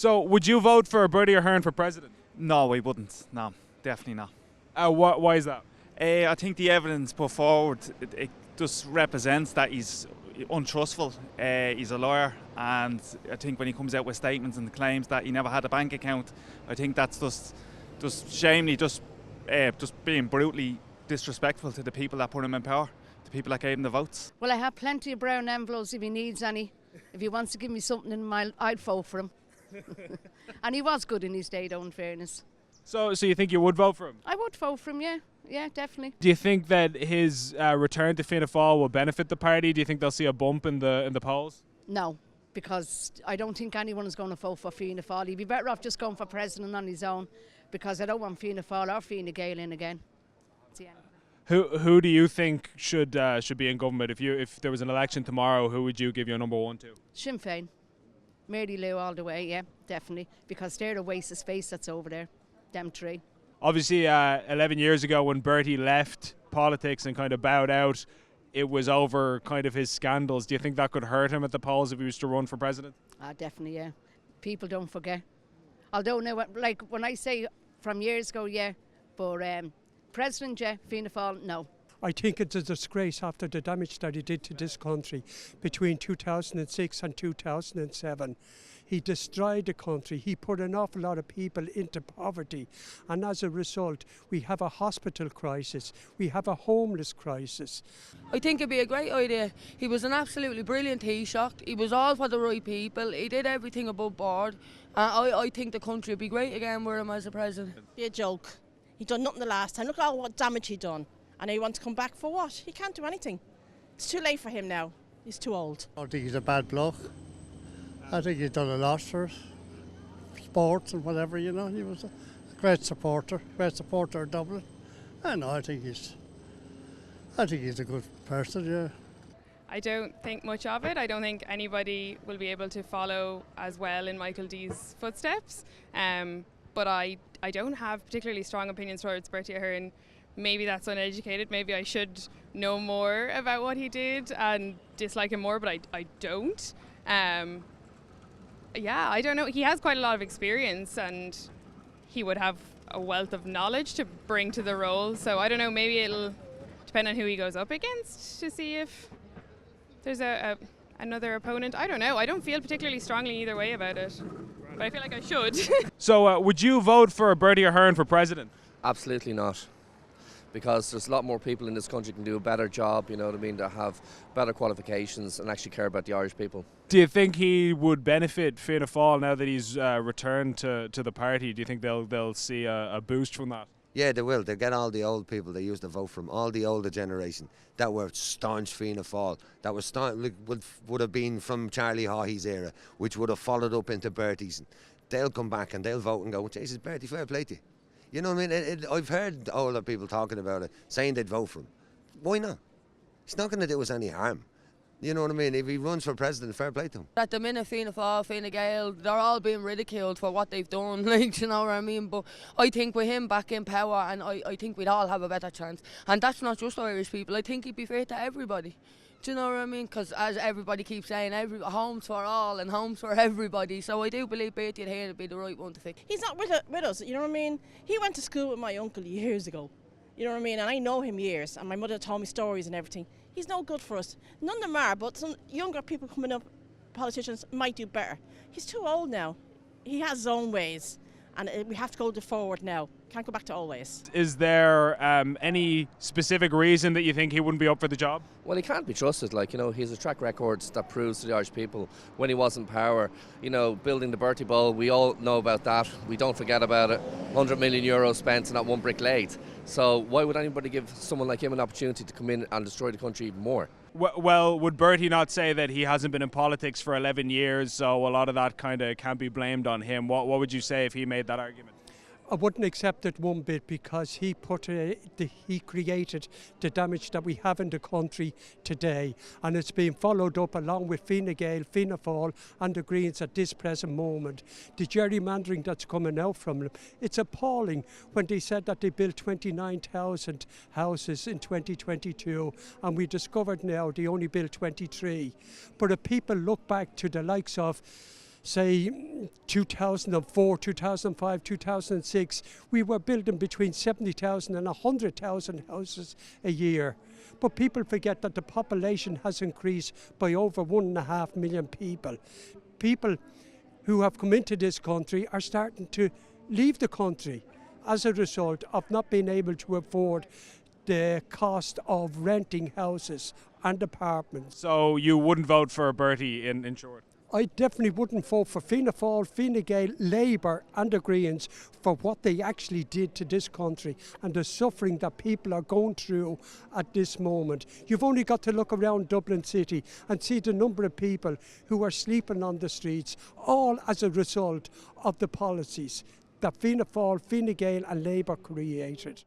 So would you vote for Bertie Ahern for president? No, we wouldn't. No, definitely not. Why is that? I think the evidence put forward it just represents that he's untrustful. He's a lawyer, and I think when he comes out with statements and claims that he never had a bank account, I think that's just shamefully, just being brutally disrespectful to the people that put him in power, the people that gave him the votes. Well, I have plenty of brown envelopes if he needs any. If he wants to give me something in my, I'd vote for him. And he was good in his day, though, in fairness. So you think you would vote for him? I would vote for him, yeah. Yeah, definitely. Do you think that his return to Fianna Fáil will benefit the party? Do you think they'll see a bump in the polls? No, because I don't think anyone is going to vote for Fianna Fáil. He'd be better off just going for president on his own, because I don't want Fianna Fáil or Fine Gael in again. That's the end. Who do you think should be in government? If there was an election tomorrow, who would you give your number one to? Sinn Féin. Mary Lou all the way, yeah, definitely. Because they're the waste of space that's over there, them three. Obviously, 11 years ago when Bertie left politics and kind of bowed out, it was over kind of his scandals. Do you think that could hurt him at the polls if he was to run for president? Definitely, yeah. People don't forget. Although now, like when I say from years ago, yeah, but president, yeah, Fianna Fáil, no. I think it's a disgrace after the damage that he did to this country between 2006 and 2007. He destroyed the country. He put an awful lot of people into poverty. And as a result, we have a hospital crisis. We have a homeless crisis. I think it'd be a great idea. He was an absolutely brilliant Taoiseach. He was all for the right people. He did everything above board. I think the country would be great again with him as a president. Be a joke. He done nothing the last time. Look at all what damage he done. And now he wants to come back for what? He can't do anything. It's too late for him now. He's too old. I think he's a bad bloke. I think he's done a lot for sports and whatever, you know. He was a great supporter of Dublin. And I think he's a good person, yeah. I don't think much of it. I don't think anybody will be able to follow as well in Michael D's footsteps. But I don't have particularly strong opinions towards Bertie Ahern. Maybe that's uneducated. Maybe I should know more about what he did and dislike him more, but I don't. Yeah, I don't know. He has quite a lot of experience and he would have a wealth of knowledge to bring to the role. So I don't know, maybe it'll depend on who he goes up against to see if there's another opponent. I don't know. I don't feel particularly strongly either way about it, but I feel like I should. So would you vote for Bertie Ahern for president? Absolutely not. Because there's a lot more people in this country can do a better job, you know what I mean, that have better qualifications and actually care about the Irish people. Do you think he would benefit Fianna Fáil now that he's returned to the party? Do you think they'll see a boost from that? Yeah, they will. They'll get all the old people they used to vote from, all the older generation that were staunch Fianna Fáil, that was would have been from Charlie Haughey's era, which would have followed up into Bertie's. They'll come back and they'll vote and go, Jesus, Bertie, fair play to you. You know what I mean? I've heard older people talking about it, saying they'd vote for him. Why not? He's not going to do us any harm. You know what I mean? If he runs for president, fair play to him. At the minute, Fianna Fáil, Fine Gael, they're all being ridiculed for what they've done, like, you know what I mean? But I think with him back in power, and I think we'd all have a better chance. And that's not just Irish people. I think he'd be fair to everybody. Do you know what I mean? Because as everybody keeps saying, homes for all and homes for everybody. So I do believe Bertie Ahern would be the right one to fix. He's not with us, you know what I mean? He went to school with my uncle years ago. You know what I mean? And I know him years, and my mother told me stories and everything. He's no good for us. None of them are, but some younger people coming up, politicians, might do better. He's too old now. He has his own ways, and we have to go forward now. Can't go back to old ways. Is there any specific reason that you think he wouldn't be up for the job? Well, he can't be trusted. Like, you know, he has a track record that proves to the Irish people when he was in power. You know, building the Bertie Bowl, we all know about that. We don't forget about it. €100 million spent and not one brick laid. So why would anybody give someone like him an opportunity to come in and destroy the country even more? Well, would Bertie not say that he hasn't been in politics for 11 years, so a lot of that kind of can't be blamed on him? What would you say if he made that argument? I wouldn't accept it one bit, because he created the damage that we have in the country today, and it's being followed up along with Fine Gael, Fianna Fáil and the Greens at this present moment. The gerrymandering that's coming out from them, it's appalling when they said that they built 29,000 houses in 2022 and we discovered now they only built 23. But if people look back to the likes of say 2004, 2005, 2006, we were building between 70,000 and 100,000 houses a year. But people forget that the population has increased by over 1.5 million people. People who have come into this country are starting to leave the country as a result of not being able to afford the cost of renting houses and apartments. So you wouldn't vote for Bertie in short? I definitely wouldn't vote for Fianna Fáil, Fine Gael, Labour and the Greens for what they actually did to this country and the suffering that people are going through at this moment. You've only got to look around Dublin City and see the number of people who are sleeping on the streets, all as a result of the policies that Fianna Fáil, Fine Gael and Labour created.